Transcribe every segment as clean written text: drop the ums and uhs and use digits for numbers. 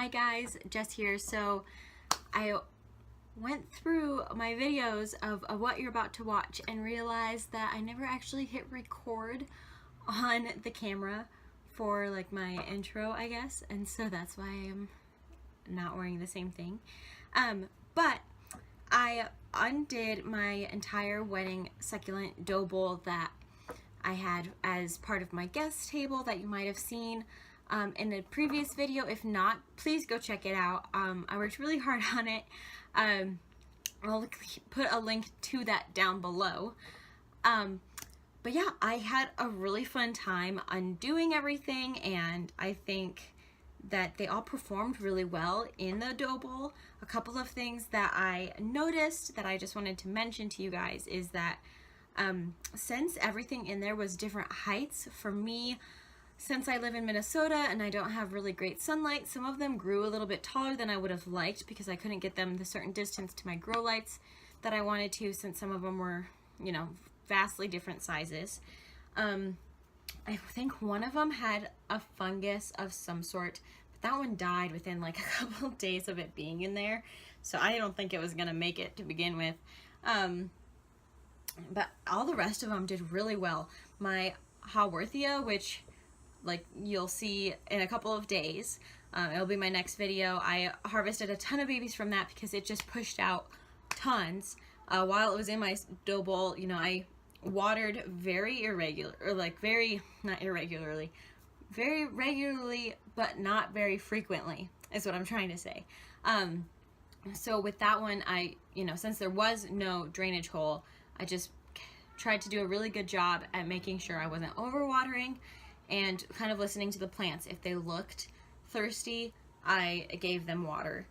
Hi guys, Jess here. So I went through my videos of what you're about to watch and realized that I never actually hit record on the camera for like my intro, I guess, and so that's why I'm not wearing the same thing. But I undid my entire wedding succulent dough bowl that I had as part of my guest table that you might have seen in a previous video. If not, please go check it out. I worked really hard on it. I'll put a link to that down below. But yeah, I had a really fun time undoing everything, and I think that they all performed really well in the dough bowl. A couple of things that I noticed that I just wanted to mention to you guys is that since everything in there was different heights, for me, since I live in Minnesota and I don't have really great sunlight, some of them grew a little bit taller than I would have liked because I couldn't get them the certain distance to my grow lights that I wanted to, since some of them were, you know, vastly different sizes. I think one of them had a fungus of some sort, but that one died within like a couple of days of it being in there, so I don't think it was gonna make it to begin with. But all the rest of them did really well. My Haworthia, which like you'll see in a couple of days, it'll be my next video. I harvested a ton of babies from that because it just pushed out tons. While it was in my dough bowl, you know, I watered very not irregularly, very regularly, but not very frequently, is what I'm trying to say. So with that one, since there was no drainage hole, I just tried to do a really good job at making sure I wasn't overwatering and kind of listening to the plants. If they looked thirsty, I gave them water.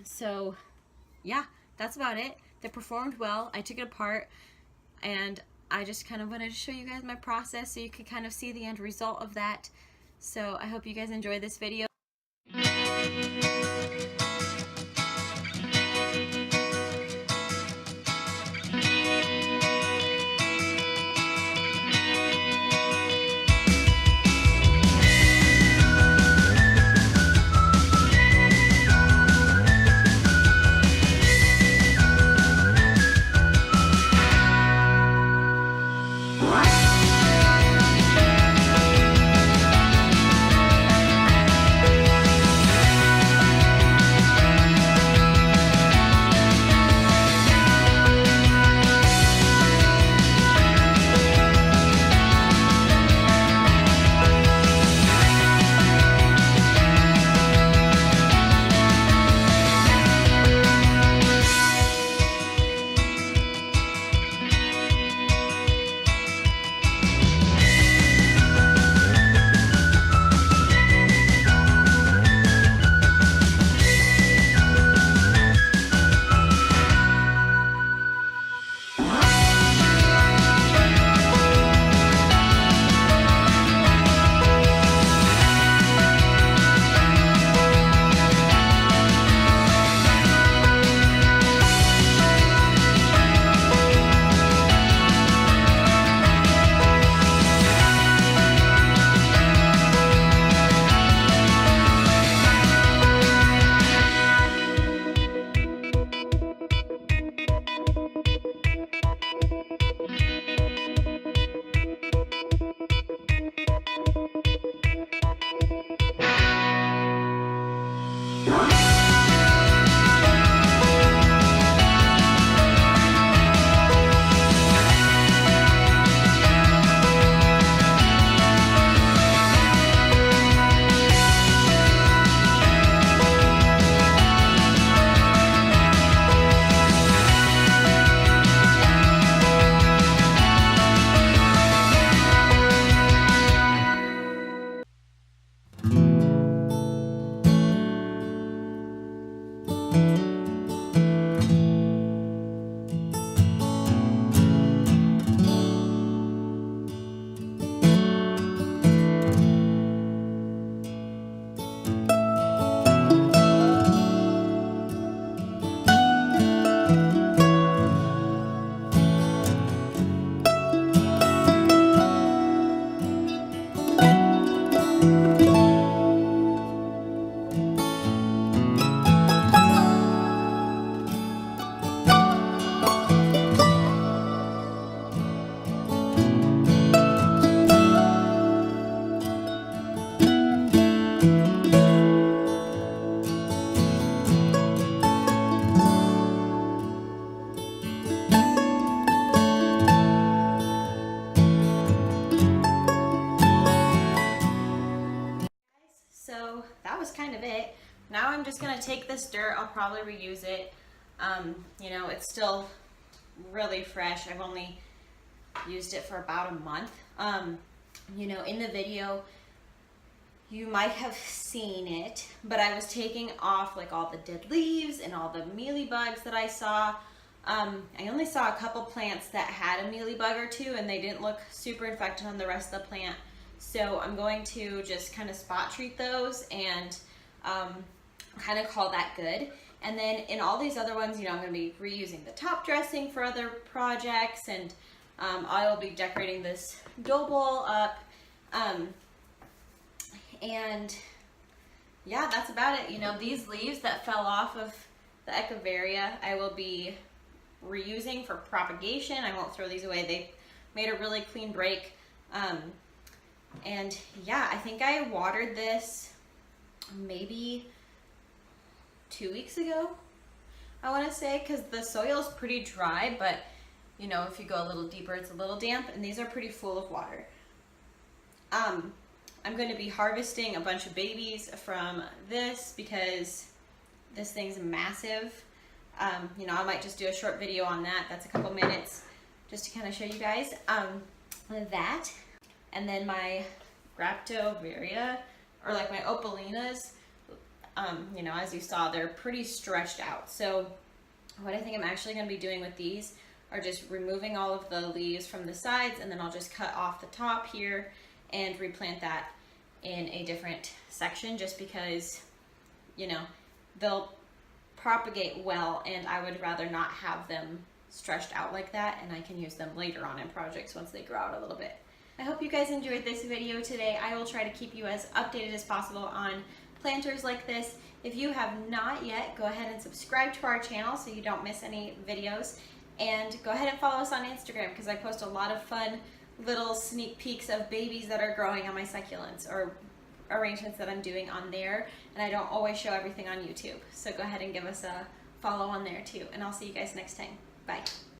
So yeah, that's about it. They performed well. I took it apart and I just kind of wanted to show you guys my process so you could kind of see the end result of that. So I hope you guys enjoyed this video. so that was kind of it. Now I'm just gonna take this dirt, I'll probably reuse it. You know, it's still really fresh. I've only used it for about a month. You know, in the video, you might have seen it, but I was taking off like all the dead leaves and all the mealybugs that I saw. I only saw a couple plants that had a mealybug or two, and they didn't look super infected on the rest of the plant. So I'm going to just kind of spot treat those and kind of call that good. And then in all these other ones, you know, I'm going to be reusing the top dressing for other projects, and I will be decorating this dough bowl up. And yeah, that's about it. You know, these leaves that fell off of the Echeveria, I will be reusing for propagation. I won't throw these away. They made a really clean break. And yeah, I think I watered this maybe 2 weeks ago, I want to say, because the soil's pretty dry, but you know, if you go a little deeper, it's a little damp, and these are pretty full of water. I'm going to be harvesting a bunch of babies from this because this thing's massive. You know, I might just do a short video on that. That's a couple minutes just to kind of show you guys that. And then my Graptovaria, or like my Opalinas, you know, as you saw, they're pretty stretched out. So what I think I'm actually going to be doing with these are just removing all of the leaves from the sides, and then I'll just cut off the top here and replant that in a different section, just because, you know, they'll propagate well, and I would rather not have them stretched out like that, and I can use them later on in projects once they grow out a little bit. I hope you guys enjoyed this video today. I will try to keep you as updated as possible on planters like this. If you have not yet, go ahead and subscribe to our channel so you don't miss any videos, and go ahead and follow us on Instagram, because I post a lot of fun little sneak peeks of babies that are growing on my succulents, or arrangements that I'm doing on there, and I don't always show everything on YouTube. So go ahead and give us a follow on there too, and I'll see you guys next time. Bye.